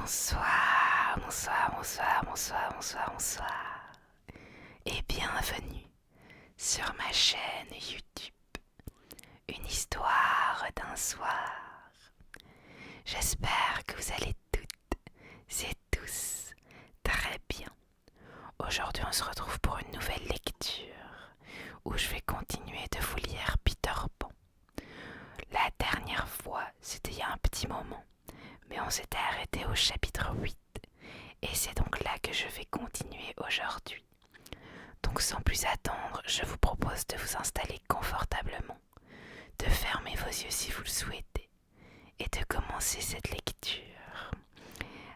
Bonsoir, bonsoir, bonsoir, bonsoir, bonsoir, bonsoir. Et bienvenue sur ma chaîne YouTube, une histoire d'un soir. J'espère que vous allez toutes et tous très bien. Aujourd'hui, on se retrouve pour une nouvelle lecture où je vais continuer de vous lire Peter Pan. La dernière fois, c'était il y a un petit moment, mais on s'était arrêté au chapitre 8 et c'est donc là que je vais continuer aujourd'hui. Donc sans plus attendre, je vous propose de vous installer confortablement, de fermer vos yeux si vous le souhaitez et de commencer cette lecture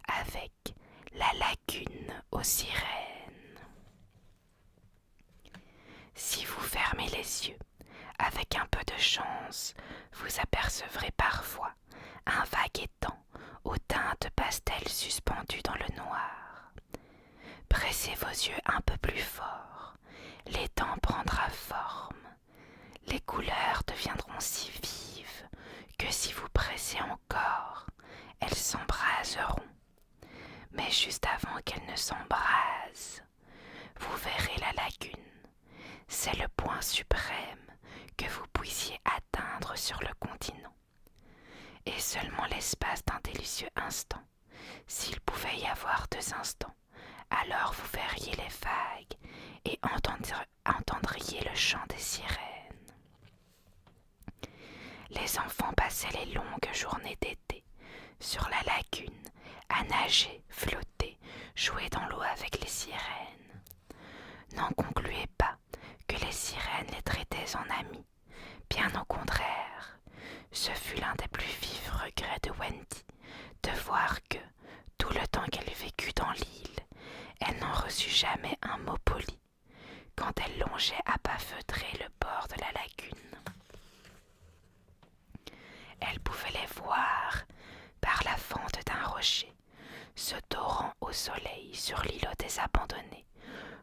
avec La lagune aux sirènes. Si vous fermez les yeux, avec un peu de chance, vous apercevrez parfois un vague étang aux teintes pastel suspendues dans le noir. Pressez vos yeux un peu plus fort, l'étang prendra forme. Les couleurs deviendront si vives que si vous pressez encore, elles s'embraseront. Mais juste avant qu'elles ne s'embrasent, vous verrez la lagune. C'est le point suprême que vous puissiez atteindre sur le continent. Et seulement l'espace d'un délicieux instant. S'il pouvait y avoir 2 instants, alors vous verriez les vagues et entendriez le chant des sirènes. Les enfants passaient les longues journées d'été sur la lagune, à nager, flotter, jouer dans l'eau avec les sirènes. N'en concluez pas que les sirènes les traitaient en amis. Bien au contraire, ce fut l'un des plus vifs regrets de Wendy de voir que, tout le temps qu'elle vécut dans l'île, elle n'en reçut jamais un mot poli quand elle longeait à pas feutrer le bord de la lagune. Elle pouvait les voir par la fente d'un rocher, se dorant au soleil sur l'îlot des abandonnés,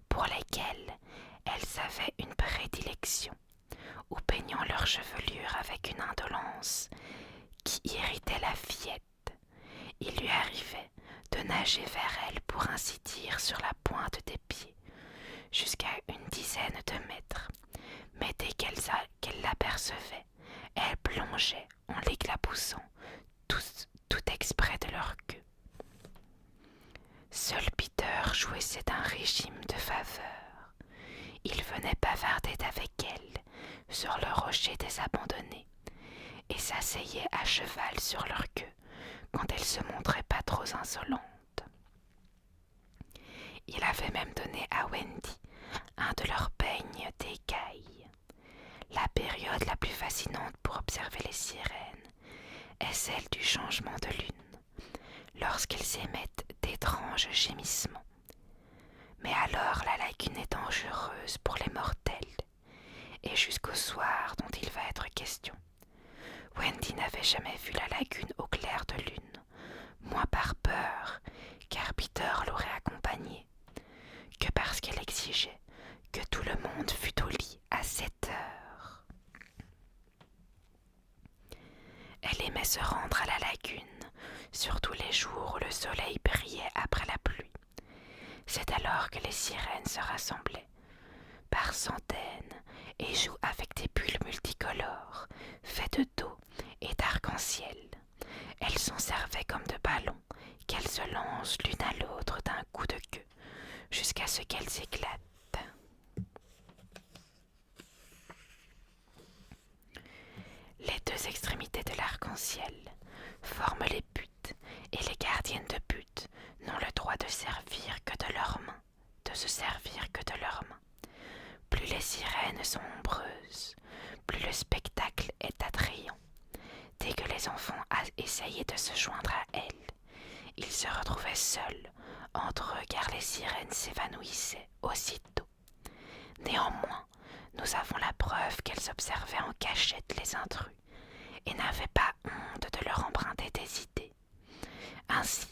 pour lesquels elles avaient une prédilection, ou peignant leur chevelure avec une indolence qui irritait la fillette. Il lui arrivait de nager vers elle pour ainsi dire sur la pointe des pieds, jusqu'à une dizaine de mètres, mais dès qu'elle l'apercevait, elle plongeait en l'éclaboussant, tout exprès de leur queue. Seul Peter jouissait d'un régime de faveur. Il venait bavarder avec elle sur le rocher des abandonnés et s'asseyait à cheval sur leur queue quand elles se montraient pas trop insolentes. Il avait même donné à Wendy un de leurs peignes d'écailles. La période la plus fascinante pour observer les sirènes est celle du changement de lune, lorsqu'elles émettent d'étranges gémissements. Mais alors la lagune est dangereuse pour les mortels, et jusqu'au soir dont il va être question, Wendy n'avait jamais vu la lagune au clair de lune, moins par peur, car Peter l'aurait accompagnée, que parce qu'elle exigeait que tout le monde fût au lit à 7 heures. Elle aimait se rendre à la lagune, surtout les jours où le soleil brillait après la pluie. C'est alors que les sirènes se rassemblaient, par centaines, et jouent avec des bulles multicolores, faites d'eau et d'arc-en-ciel. Elles s'en servaient comme de ballons, qu'elles se lancent l'une à l'autre d'un coup de queue, jusqu'à ce qu'elles éclatent. Les 2 extrémités de l'arc-en-ciel forment les buts, et les gardiennes de but n'ont le droit de se servir que de leurs mains. Plus les sirènes sont nombreuses, plus le spectacle est attrayant. Dès que les enfants essayaient de se joindre à elles, ils se retrouvaient seuls entre eux car les sirènes s'évanouissaient aussitôt. Néanmoins, nous avons la preuve qu'elles observaient en cachette les intrus et n'avaient pas honte de leur emprunter des idées. Ainsi,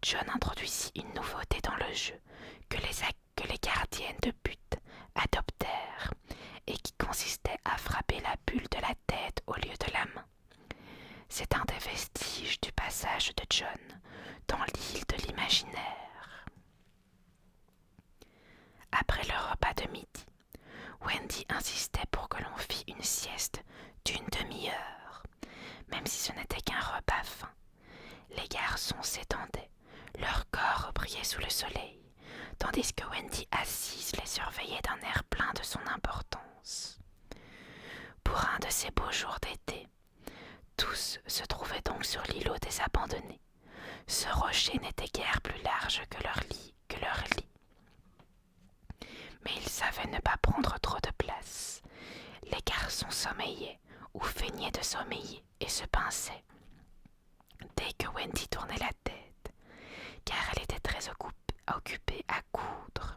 John introduisit une nouveauté dans le jeu que les gardiennes de but adoptèrent et qui consistait à frapper la bulle de la tête au lieu de la main. C'est un des vestiges du passage de John dans l'île Wendy insistait pour que l'on fît une sieste d'une demi-heure, même si ce n'était qu'un repas fin. Les garçons s'étendaient, leur corps brillait sous le soleil, tandis que Wendy assise les surveillait d'un air plein de son importance. Pour un de ces beaux jours d'été, tous se trouvaient donc sur l'îlot des abandonnés. Ce rocher n'était guère plus large que leur lit. Mais ils savaient ne pas prendre trop de place. Les garçons sommeillaient ou feignaient de sommeiller et se pinçaient dès que Wendy tournait la tête, car elle était très occupée à coudre.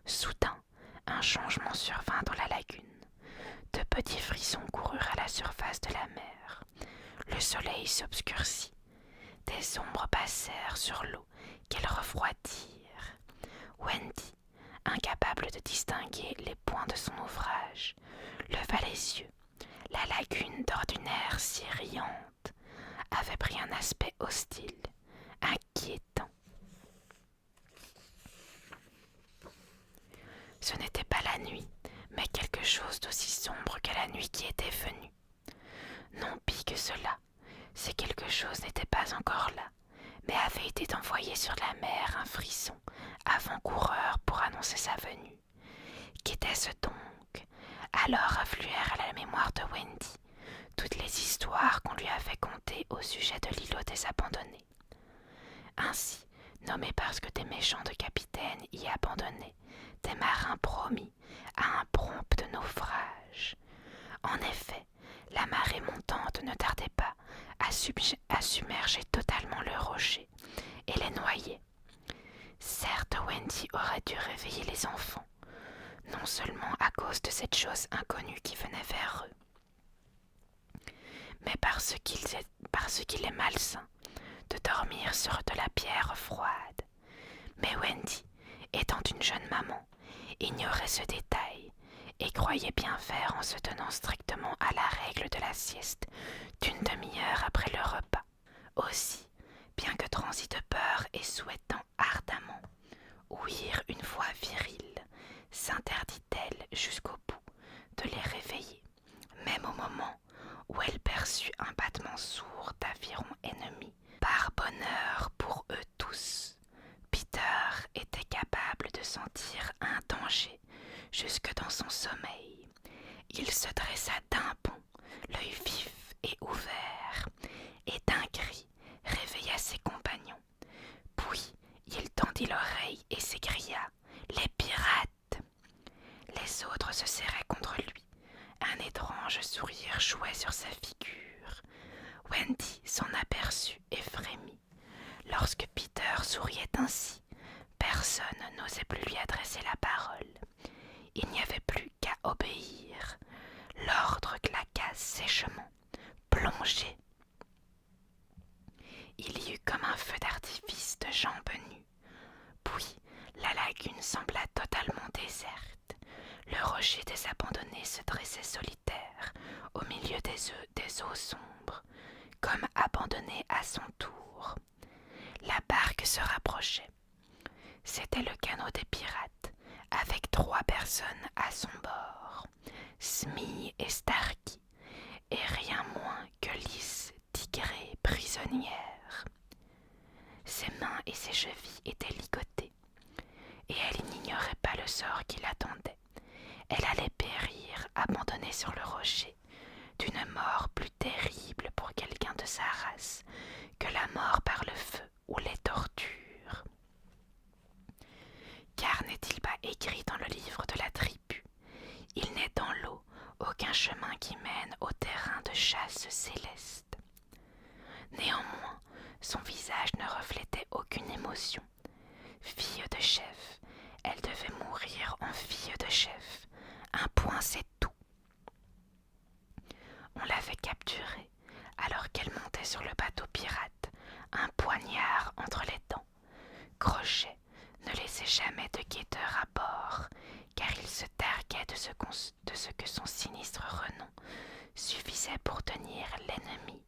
Soudain, un changement survint dans la lagune. De petits frissons coururent à la surface de la mer. Le soleil s'obscurcit. Des ombres passèrent sur l'eau qu'elles refroidirent. Wendy, incapable de distinguer les points de son ouvrage, leva les yeux. La lagune, d'ordinaire si riante, avait pris un aspect hostile, inquiétant. Ce n'était pas la nuit, mais quelque chose d'aussi sombre que la nuit qui était venue. Non pis que cela, c'est quelque chose n'était pas encore là, mais avait été envoyé sur la mer un frisson avant-coureur pour annoncer sa venue. Qu'était-ce donc? Alors affluèrent à la mémoire de Wendy toutes les histoires qu'on lui avait contées au sujet de l'îlot des abandonnés. Ainsi, nommé parce que des méchants de capitaines y abandonnaient des marins promis à un prompt naufrage. En effet, la marée montante ne tardait pas à submerger totalement le rocher et les noyer. Certes, Wendy aurait dû réveiller les enfants, non seulement à cause de cette chose inconnue qui venait vers eux, mais parce qu'il est malsain de dormir sur de la pierre froide. Mais Wendy, étant une jeune maman, ignorait ce détail et croyait bien faire en se tenant strictement à la règle de la sieste d'une demi-heure après le repas. Aussi, bien que transie de peur et souhaitant ardemment ouïr une voix virile, s'interdit-elle jusqu'au bout de les réveiller, même au moment où elle perçut un battement sourd d'aviron ennemi. Par bonheur pour eux tous, Peter était capable de sentir un danger jusque dans son sommeil. Il se dressa d'un bond, l'œil vif et ouvert, et d'un cri réveilla ses compagnons. Puis il tendit l'oreille et s'écria « Les pirates !» Les autres se serraient contre lui. Un étrange sourire jouait sur sa figure. Wendy s'en aperçut et frémit. Lorsque Peter souriait ainsi, personne n'osait plus lui adresser la parole. Il n'y avait plus qu'à obéir. L'ordre claqua sèchement. Plongez. Il y eut comme un feu d'artifice de jambes nues. Puis la lagune sembla totalement déserte. Le rocher des abandonnés se dressait solitaire au milieu des eaux sombres, comme abandonné à son tour. La barque se rapprochait. C'était le canot des pirates, avec 3 personnes à son bord, Smee et Starkey, et rien moins que Lys Tigrée prisonnière. Ses mains et ses chevilles étaient ligotées, et elle n'ignorait pas le sort qui l'attendait. Elle allait périr, abandonnée sur le rocher, d'une mort plus terrible pour quelqu'un de sa race que la mort par le feu ou les tortures. Car n'est-il pas écrit dans le livre de la tribu: il n'est dans l'eau aucun chemin qui mène au terrain de chasse céleste. Néanmoins, son visage ne reflétait aucune émotion. Fille de chef, elle devait mourir en fille de chef. Un point, c'est tout. On l'avait capturée alors qu'elle montait sur le bateau pirate, un poignard entre les dents. Crochet ne laissait jamais de guetteur à bord, car il se targuait de ce que son sinistre renom suffisait pour tenir l'ennemi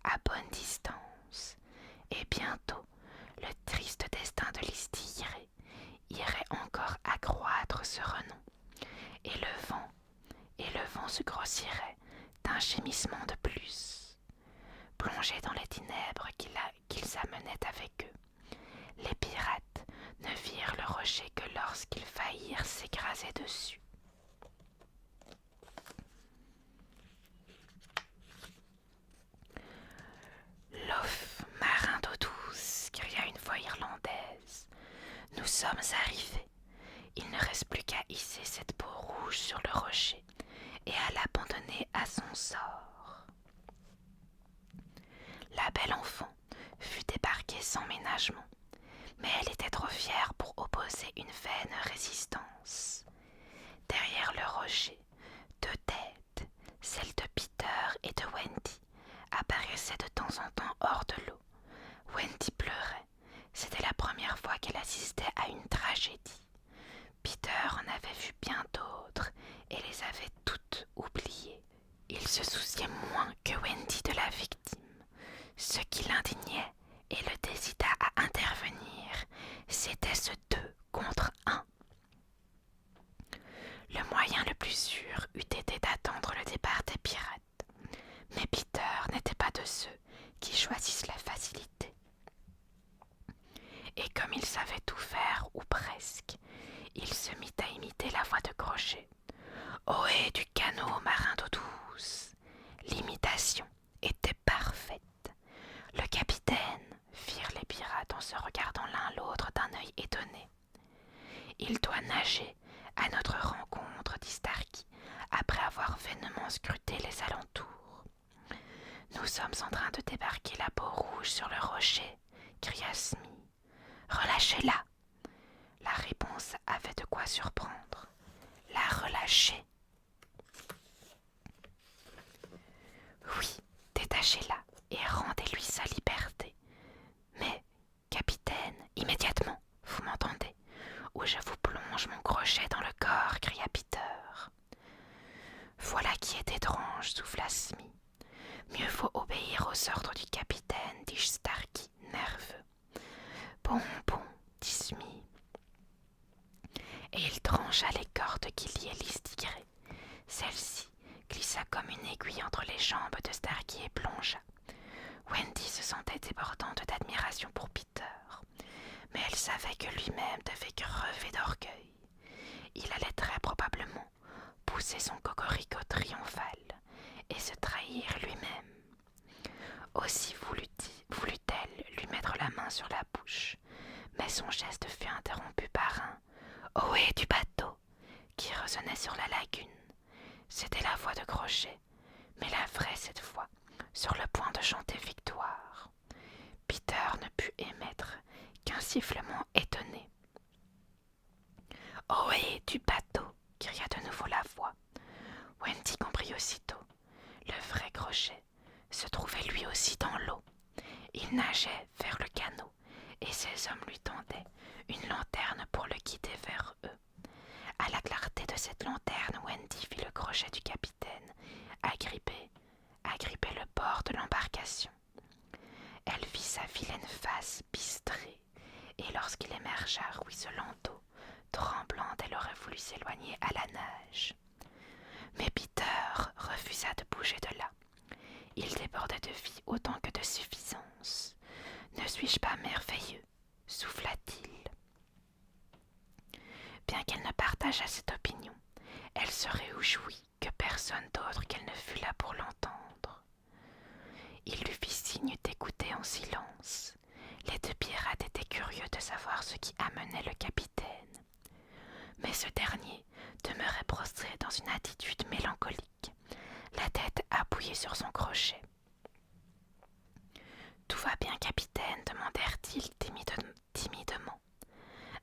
à bonne distance. Et bientôt, le triste destin de Lys Tigrée irait encore accroître ce renom, et le vent Nous sommes arrivés. Il ne reste plus qu'à hisser cette peau rouge sur le rocher et à l'abandonner à son sort. » La belle enfant fut débarquée sans ménagement, mais elle était trop fière pour opposer une vaine résistance. Derrière le rocher, deux têtes, celles de Peter et de Wendy, apparaissaient de temps en temps hors de l'eau. Wendy pleurait. C'était la première fois qu'elle assistait à une tragédie. Peter en avait vu bien d'autres et les avait toutes oubliées. Il se souciait moins que Wendy de la victime. Ce qui l'indignait et le décida à intervenir, c'était ce 2 contre 1. Le moyen le plus sûr eût été d'attendre le départ des pirates, mais Peter n'était pas de ceux qui choisissent la facilité. Et comme il savait tout faire, ou presque, il se mit à imiter la voix de Crochet. « Ohé du canot, marin d'eau douce !» L'imitation était parfaite. « Le capitaine !» firent les pirates en se regardant l'un l'autre d'un œil étonné. « Il doit nager à notre rencontre, dit Starkey, après avoir vainement scruté les alentours. »« Nous sommes en train de débarquer la peau rouge sur le rocher, » cria Smee. « Relâchez-la !» La réponse avait de quoi surprendre. La relâcher. Oui, détachez-la et rendez-lui sa liberté. Mais, capitaine, immédiatement, vous m'entendez, ou je vous plonge mon crochet dans le corps, cria Peter. Voilà qui est étrange, souffla Smee. Mieux vaut obéir aux ordres du capitaine, dit Starkey, nerveux. Bon, dit Smee. Et il trancha les cordes qui liaient l'Istigré. Celle-ci glissa comme une aiguille entre les jambes de Starkey et plongea. Wendy se sentait débordante d'admiration pour Peter, mais elle savait que lui-même devait crever d'orgueil. Il allait très probablement pousser son cocorico triomphal et se trahir lui-même. Aussi voulut-elle lui mettre la main sur la bouche, mais son geste fut interrompu par un « Ohé du bateau !» qui résonnait sur la lagune. C'était la voix de Crochet, mais la vraie cette fois, sur le point de chanter victoire. Peter ne put émettre qu'un sifflement étonné. « Ohé du bateau !» cria de nouveau la voix. Wendy comprit aussitôt. Le vrai Crochet se trouvait lui aussi dans l'eau. Il nageait vers le canot et ses hommes lui tendaient une lanterne pour le guider vers eux. À la clarté de cette lanterne, Wendy vit le crochet du capitaine agripper le bord de l'embarcation. Elle vit sa vilaine face bistrée, et lorsqu'il émergea ruisselant d'eau, tremblante, elle aurait voulu s'éloigner à la nage. Mais Peter refusa de bouger de là. Il débordait de vie autant que de suffisance. « Ne suis-je pas merveilleux ?» souffla-t-il. Bien qu'elle ne partageât cette opinion, elle se réjouit que personne d'autre qu'elle ne fût là pour l'entendre. Il lui fit signe d'écouter en silence. Les deux pirates étaient curieux de savoir ce qui amenait le capitaine. Mais ce dernier demeurait prostré dans une attitude mélancolique, la tête appuyée sur son crochet. « Tout va bien, capitaine ?» demandèrent-ils timidement.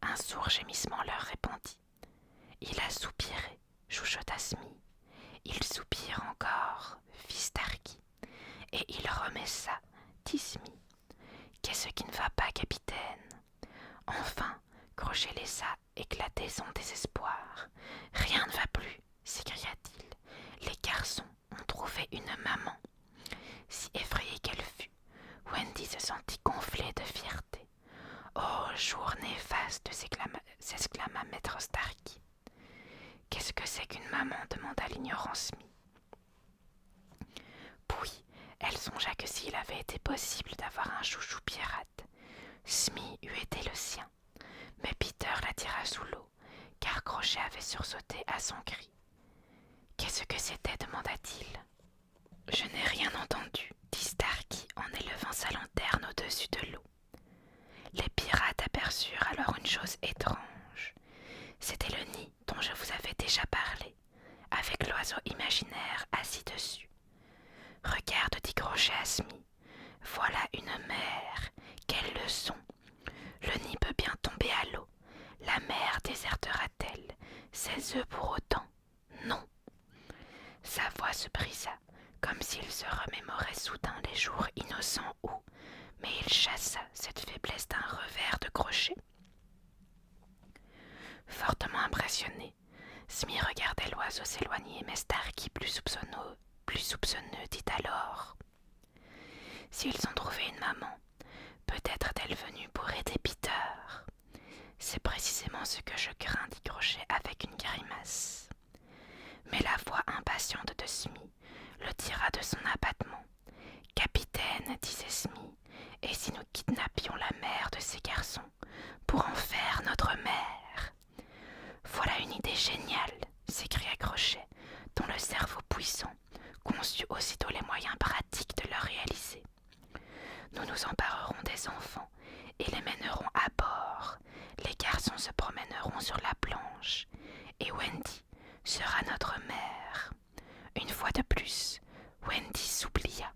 Un sourd gémissement leur répondit. « Il a soupiré » chuchota Smee. « Il soupire encore » fit Starkey. « Et il remet ça » dit Smee. « Qu'est-ce qui ne va pas, capitaine ?» Enfin, Crochet laissa éclater son désespoir. « Rien ne va plus » s'écria-t-il. « Les garçons ont trouvé une maman. » Si effrayée qu'elle fût, Wendy se sentit gonflée de fierté. « Oh, jour néfaste !» s'exclama maître Starkey. « Qu'est-ce que c'est qu'une maman ?» demanda l'ignorant Smee. Puis, elle songea que s'il avait été possible d'avoir un chouchou pirate, Smee eût été le sien. Mais Peter la tira sous l'eau, car Crochet avait sursauté à son cri. « Qu'est-ce que c'était ?» demanda-t-il. « Je n'ai rien entendu » dit Starkey en élevant sa lanterne au-dessus de l'eau. Les pirates aperçurent alors une chose étrange. C'était le nid dont je vous avais déjà parlé, avec l'oiseau imaginaire assis dessus. Regarde, dit Crochet à Smee, voilà une mer. Quelle leçon! Le nid peut bien tomber à l'eau. La mer désertera-t-elle ses œufs pour autant? Non. Sa voix se brisa, comme s'il se remémorait soudain les jours innocents où, mais il chassa cette faiblesse d'un revers de crochet. Fortement impressionné, Smee regardait l'oiseau s'éloigner, mais Starkey, plus soupçonneux, dit alors: S'ils ont trouvé une maman, peut-être est-elle venue pour aider Peter. C'est précisément ce que je crains, dit Crochet avec une grimace. Mais la voix impatiente de Smee le tira de son abattement. Capitaine, disait Smee, et si nous kidnappions la mère de ces garçons pour en faire notre mère? Voilà une idée géniale, s'écria Crochet, dont le cerveau puissant conçut aussitôt les moyens pratiques de le réaliser. Nous nous emparerons des enfants et les mènerons à bord. Les garçons se promèneront sur la planche et Wendy sera notre mère. Une fois de plus, Wendy s'oublia.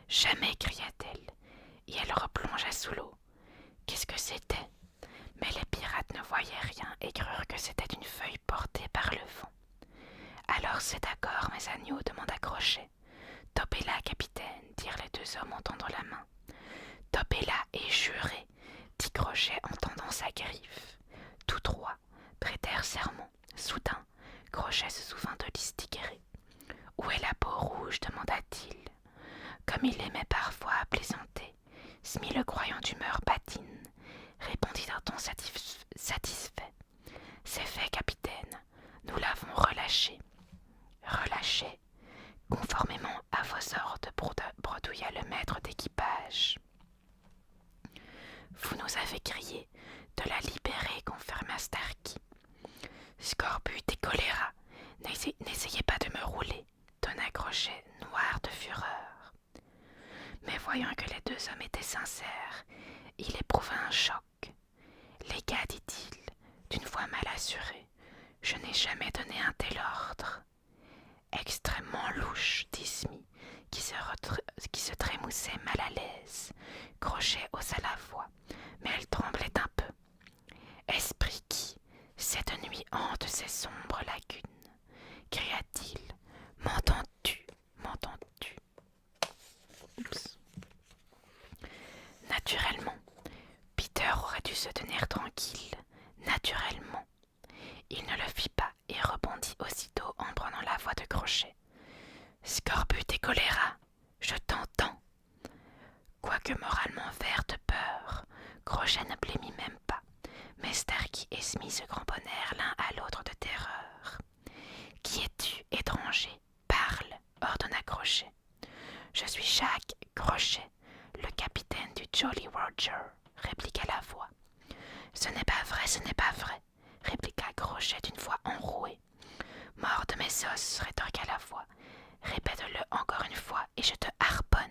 Jamais, cria-t-elle, et elle replongea sous l'eau. Qu'est-ce que c'était? Mais les pirates ne voyaient rien et crurent que c'était une feuille portée par le vent. Alors c'est d'accord, mes agneaux, demanda Crochet. Topez-la, capitaine, dirent les deux hommes en tendant la main. Topez-la et jurez, dit Crochet en tendant sa griffe. Tous trois prêtèrent serment. Soudain, Crochet se souvint de Listigéré. Où est la peau rouge? Demanda-t-il. Comme il aimait parfois à plaisanter, Smee, le croyant d'humeur patine, répondit d'un ton satisfait. C'est fait, capitaine, nous l'avons relâché. Relâché, conformément à vos ordres, bredouilla le maître d'équipage. Vous nous avez crié de la libérer, confirma Starkey. Scorbut et choléra, n'essayez pas de me rouler, donna Crochet, noir de fureur. Mais voyant que les deux hommes étaient sincères, il éprouva un choc. Les gars, dit-il, d'une voix mal assurée, je n'ai jamais donné un tel ordre. Extrêmement louche, dit Smee, qui se trémoussait mal à l'aise. Crochet haussa la voix, mais elle tremblait un peu. Esprit qui, cette nuit hante ces sombres lagunes, cria-t-il. M'entends-tu? M'entends-tu? Oups. Naturellement, Peter aurait dû se tenir tranquille. Naturellement. Il ne le fit pas et rebondit aussitôt en prenant la voix de Crochet. Scorbut et choléra, je t'entends. Quoique moralement vert de peur, Crochet ne blêmit même pas, mais Starkey et Smee se cramponnèrent l'un à l'autre de terreur. Qui es-tu, étranger? Parle, ordonna Crochet. Je suis Jack Crochet, le capitaine du Jolly Roger, répliqua la voix. Ce n'est pas vrai, ce n'est pas vrai, répliqua Crochet d'une voix enrouée. Mort de mes os, rétorqua la voix. Répète-le encore une fois et je te harponne.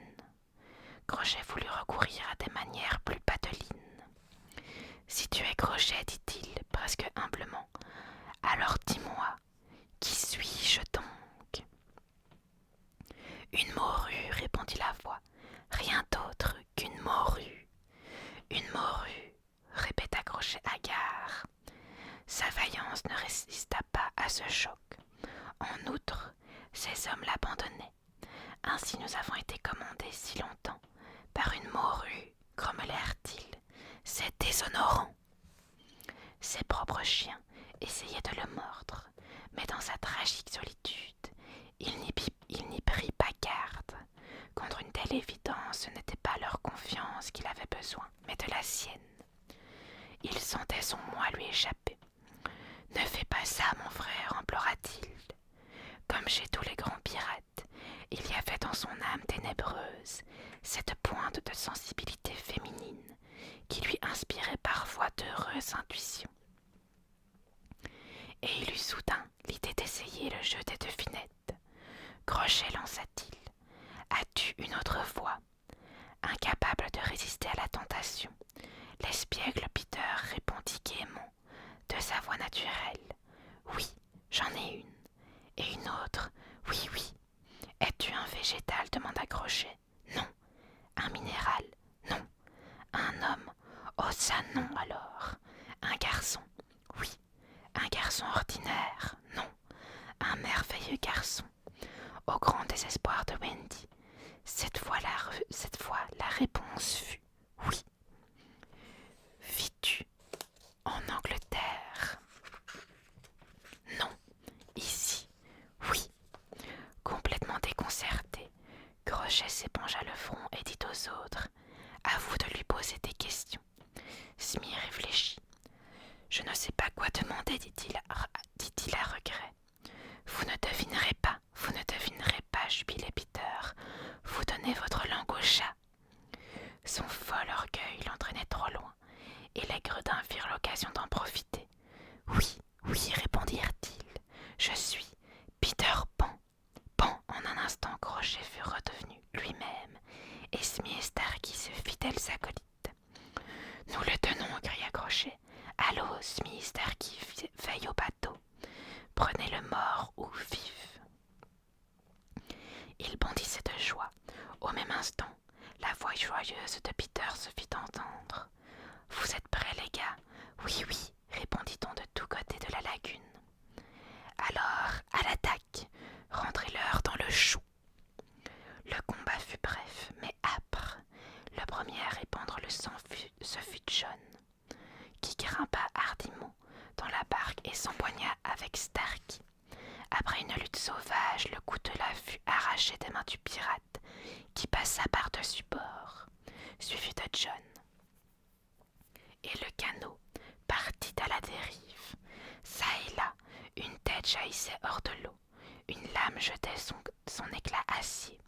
Crochet voulut recourir à des manières plus patelines. Si tu es Crochet, dit-il presque humblement, alors dis-moi, qui suis-je donc? Une morue, répondit la voix, rien d'autre qu'une morue. Une morue, répéta Crochet hagard. Sa vaillance ne résista pas à ce choc. En outre, ces hommes l'abandonnaient. Ainsi nous avons été commandés si longtemps par une morue, grommelèrent-ils. C'est déshonorant. Ses propres chiens essayaient de le mordre, mais dans sa tragique solitude, il n'y prit pas garde. Contre une telle évidence, ce n'était pas leur confiance qu'il avait besoin, mais de la sienne. Il sentait son moi lui échapper. « Ne fais pas ça, mon frère, implora-t-il. Comme chez tous les grands pirates, il y avait dans son âme ténébreuse cette pointe de sensibilité féminine qui lui inspirait parfois d'heureuses intuitions. Et il eut soudain l'idée d'essayer le jeu des devinettes. Crochet, lança-t-il. As-tu une autre voix? Incapable de résister à la tentation, l'espiègle Peter ça non alors. Un garçon, oui. Un garçon ordinaire, non. Un merveilleux garçon. Au grand désespoir de Wendy, cette fois la réponse fut oui. Vis-tu en Angleterre? Non. Ici? Oui. Complètement déconcerté, Crochet s'épongea le front et dit aux autres: à vous de lui poser des questions. Smee réfléchit. Je ne sais pas quoi demander, dit-il à regret. Vous ne devinerez pas, jubilait Peter. Vous donnez votre langue au chat. Son fol orgueil l'entraînait trop loin, et les gredins firent l'occasion d'en profiter. Oui, oui, répondirent-ils. Je suis Peter Pan. Pan, en un instant, Crochet fut redevenu lui-même, et Smee et Starkey se fidèles acolytes. Nous le tenons, cria Crochet. Allô, Smee, Starkey, veille au bateau. Prenez le mort ou vif. Ils bondissaient de joie. Au même instant, la voix joyeuse de Peter se fit entendre. Vous êtes prêts, les gars? Oui, oui, répondit-on de tous côtés de la lagune. Alors, à l'attaque, rentrez-leur dans le chou. Le combat fut bref, mais âpre. Le premier à répandre le sang ce fut John, qui grimpa hardiment dans la barque et s'empoigna avec Starkey. Après une lutte sauvage, le coutelas fut arraché des mains du pirate, qui passa par-dessus bord, suivi de John. Et le canot partit à la dérive. Ça et là, une tête jaillissait hors de l'eau, une lame jetait son éclat acier.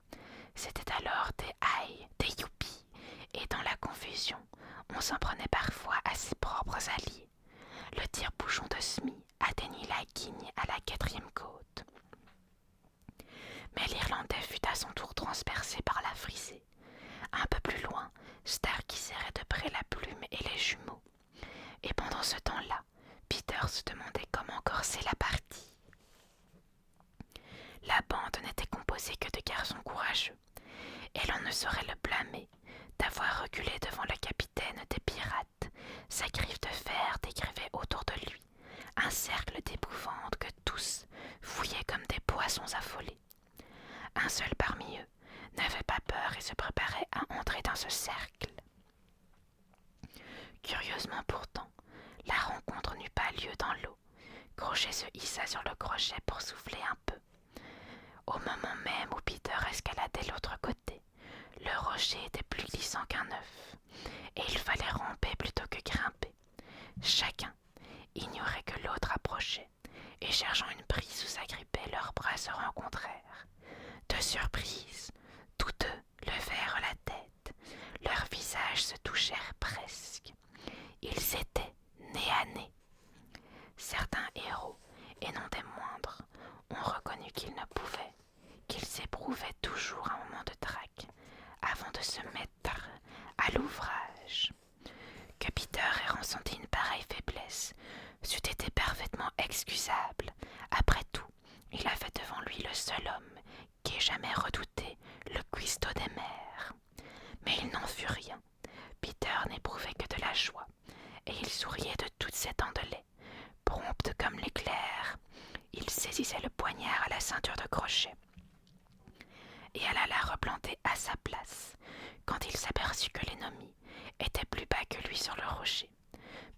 C'était alors des aïe, des youpies, et dans la confusion, on s'en prenait parfois à ses propres alliés. Le tire-bouchon de Smee atteignit la guigne à la 4e côte. Mais l'Irlandais fut à son tour transpercé par la frisée. Un peu plus loin, Starkey serrait de près la plume et les jumeaux. Et pendant ce temps-là, Peter se demandait comment corser la partie. La bande n'était composée que de garçons courageux, et l'on ne saurait le blâmer d'avoir reculé devant le capitaine des pirates. Sa griffe de fer décrivait autour de lui un cercle d'épouvantes que tous fouillaient comme des poissons affolés. Un seul parmi eux n'avait pas peur et se préparait à entrer dans ce cercle. Curieusement pourtant, la rencontre n'eut pas lieu dans l'eau. Crochet se hissa sur le crochet pour souffler un peu. Au moment même où Peter escaladait l'autre côté, le rocher était plus glissant qu'un œuf, et il fallait ramper plutôt que grimper. Chacun ignorait que l'autre approchait, et cherchant une prise où s'agripper, leurs bras se rencontrèrent. De surprise, tous deux levèrent la tête. Leurs visages se touchèrent presque. Ils étaient nez à nez. Certains héros, et non des moindres, ont reconnu qu'ils éprouvaient toujours un moment de trac avant de se mettre à l'ouvrage. Que Peter ait ressenti une pareille faiblesse c'eût été parfaitement excusable. Après tout, il avait devant lui le seul homme qui ait jamais redouté le cuistot des mers. Mais il n'en fut rien. Peter n'éprouvait que de la joie, et il souriait de toutes ses dents de lait. Prompt comme l'éclair, il saisissait le poignard à la ceinture de Crochet et alla la replanter à sa place, quand il s'aperçut que l'ennemi était plus bas que lui sur le rocher.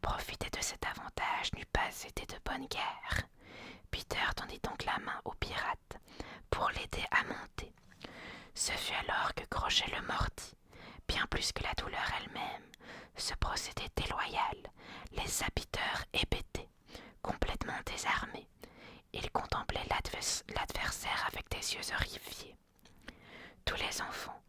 Profiter de cet avantage n'eût pas été de bonne guerre. Peter tendit donc la main au pirate pour l'aider à monter. Ce fut alors que Crochet le mordit. Bien plus que la douleur elle-même, ce procédé déloyal laissa Peter hébété, complètement désarmé. Il contemplait l'adversaire avec des yeux horrifiés. Tous les enfants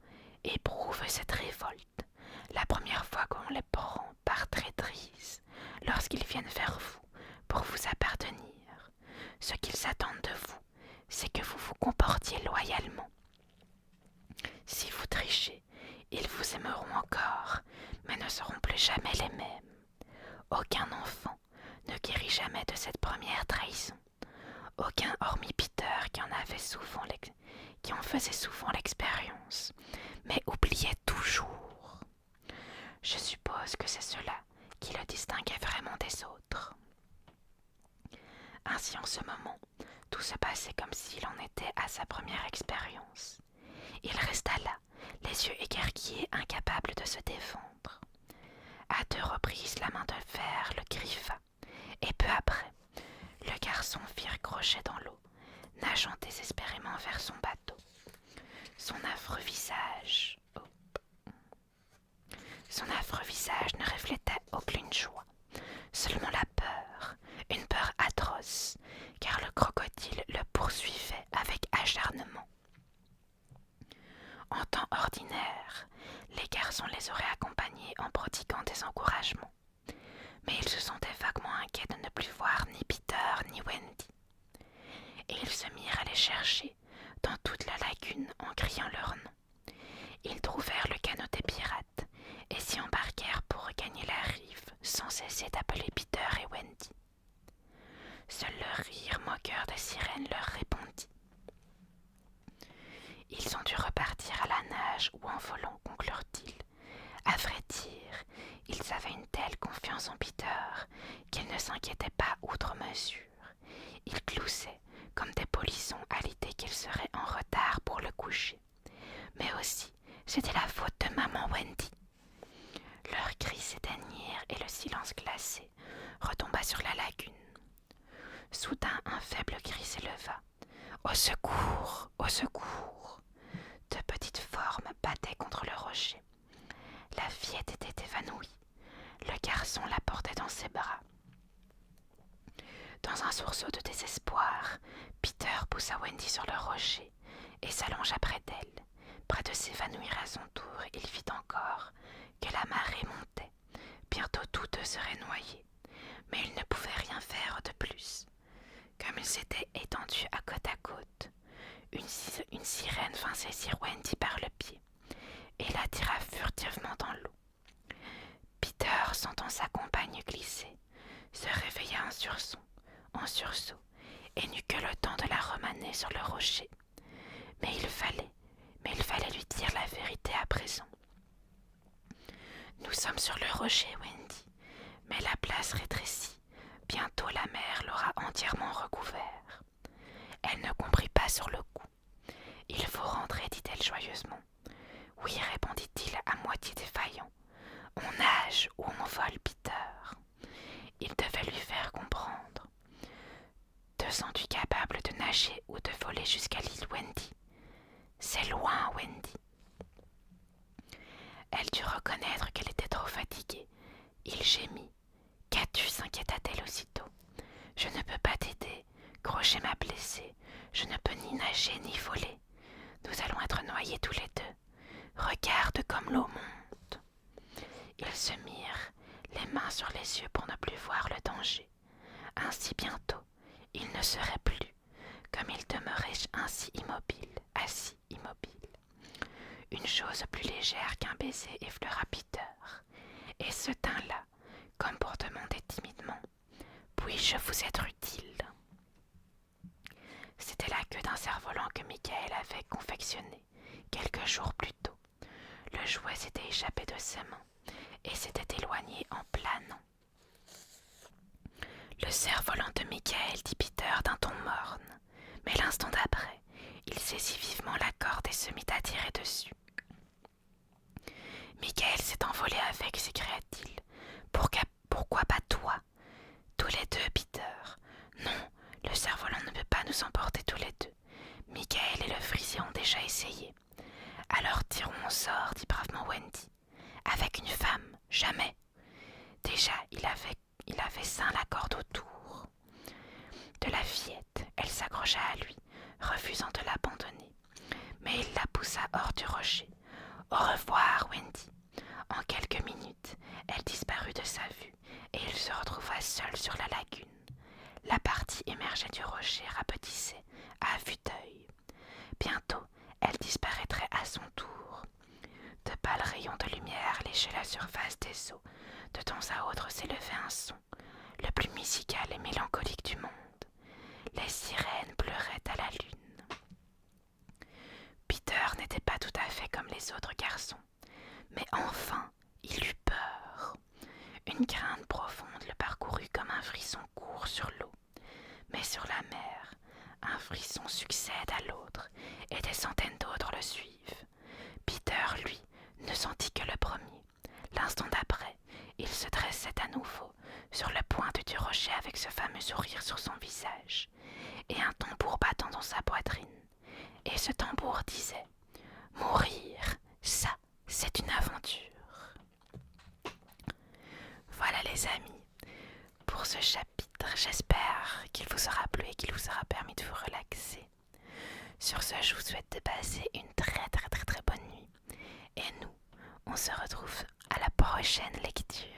éprouvent cette révolte la première fois qu'on les prend par traîtrise, lorsqu'ils viennent vers vous pour vous appartenir. Ce qu'ils attendent de vous, c'est que vous vous comportiez loyalement. Si vous trichez, ils vous aimeront encore, mais ne seront plus jamais les mêmes. Aucun enfant ne guérit jamais de cette première trahison. Aucun hormis Peter qui en faisait souvent l'expérience, mais oubliait toujours. Je suppose que c'est cela des autres. Ainsi en ce moment, tout se passait comme s'il en était à sa première expérience. Il resta là, les yeux écarquillés, incapable de se défendre. À 2 reprises, la main de fer le griffa, et peu après, le garçon fit crochet dans l'eau, nageant désespérément vers son bateau. Son affreux visage ne reflétait aucune joie, seulement la peur, une peur atroce, car le crocodile le poursuivait avec acharnement. En temps ordinaire, les garçons les auraient accompagnés en prodiguant des encouragements, mais ils se sentaient vaguement inquiets de ne plus voir ni Peter ni Wendy, et ils se mirent à les chercher dans toute la lagune en criant leur nom. Ils trouvèrent le canot des pirates et s'y embarquèrent pour regagner la rive sans cesser d'appeler Peter et Wendy. Seul le rire moqueur des sirènes leur répondit. Ils ont dû repartir à la nage ou en volant, conclurent-ils. À vrai dire, ils avaient une telle confiance en Peter qu'ils ne s'inquiétaient pas outre mesure. Ils gloussaient comme des polissons à l'idée qu'ils seraient en retard pour le coucher. Mais aussi, c'était la faute de maman Wendy. Leurs cris s'éteignirent et le silence glacé retomba sur la lagune. Soudain, un faible cri s'éleva. « Au secours! Au secours !» 2 petites formes battaient contre le rocher. La fillette était évanouie. Le garçon la portait dans ses bras. Dans un sursaut de désespoir, Peter poussa Wendy sur le rocher et s'allongea près d'elle. Près de s'évanouir à son tour, il vit encore que la marée montait. Bientôt tous 2 seraient noyés, mais il ne pouvait rien faire de plus. Comme ils s'étaient étendus à côte, une sirène vint saisir Wendy par le pied et la tira furtivement dans l'eau. Peter, sentant sa compagne glisser, se réveilla en sursaut et n'eut que le temps de la remaner sur le rocher. Mais il fallait lui dire la vérité à présent. « Nous sommes sur le rocher, Wendy, mais la place rétrécit. Bientôt la mer l'aura entièrement recouvert. » Elle ne comprit pas sur le coup. « Il faut rentrer, dit-elle joyeusement. »« Oui, répondit-il à moitié défaillant. On nage ou on vole, Peter. » Il devait lui faire comprendre. « Te sens-tu capable de nager ou de voler jusqu'à l'île, Wendy ? » « C'est loin, Wendy. » Elle dut reconnaître qu'elle était trop fatiguée. Il gémit. « Qu'as-tu » s'inquiéta-t-elle aussitôt. « Je ne peux pas t'aider. Crochet m'a blessée. Je ne peux ni nager ni voler. Nous allons être noyés tous les 2. Regarde comme l'eau monte. » Ils se mirent, les mains sur les yeux pour ne plus voir le danger. Ainsi bientôt, ils ne seraient plus, comme ils demeuraient ainsi immobiles, assis immobiles. Une chose plus légère qu'un baiser effleura Peter, et se tint là, comme pour demander timidement « Puis-je vous être utile ?» C'était la queue d'un cerf-volant que Michael avait confectionné quelques jours plus tôt. Le jouet s'était échappé de ses mains et s'était éloigné en planant. « Le cerf-volant de Michael, dit Peter d'un ton morne, mais l'instant d'après, il saisit vivement la corde et se mit à tirer dessus. « Michael s'est envolé avec, s'écria-t-il. Pourquoi pas toi ? Tous les 2, Peter. Non, le cerf-volant ne peut pas nous emporter tous les 2. Michael et le frisier ont déjà essayé. Alors tirons au sort, dit bravement Wendy. Avec une femme, jamais. Déjà, il avait ceint la corde autour de la fillette. Elle s'accrocha à lui, refusant de l'abandonner. Mais il la poussa hors du rocher. Au revoir, Wendy. En quelques minutes, elle disparut de sa vue et il se retrouva seul sur la lagune. La partie émergeait du rocher rapetissait à vue d'œil. Bientôt, elle disparaîtrait à son tour. De pâles rayons de lumière léchaient la surface des eaux. De temps à autre s'élevait un son, le plus musical et mélancolique du monde. Les sirènes pleuraient à la lune. Peter n'était pas tout à fait comme les autres garçons, mais enfin, il eut peur. Une crainte profonde le parcourut comme un frisson court sur l'eau. Mais sur la mer, un frisson succède à l'autre, et des centaines d'autres le suivent. Peter, lui, ne sentit que le premier. L'instant d'après, il se dressait à nouveau sur la pointe du rocher avec ce fameux sourire sur son visage, et un tambour battant dans sa poitrine. Et ce tambour disait « Mourir, ça, c'est une aventure !» Voilà les amis, pour ce chapitre, j'espère qu'il vous aura plu et qu'il vous aura permis de vous relaxer. Sur ce, je vous souhaite de passer une très bonne nuit. Et nous, on se retrouve à la prochaine lecture.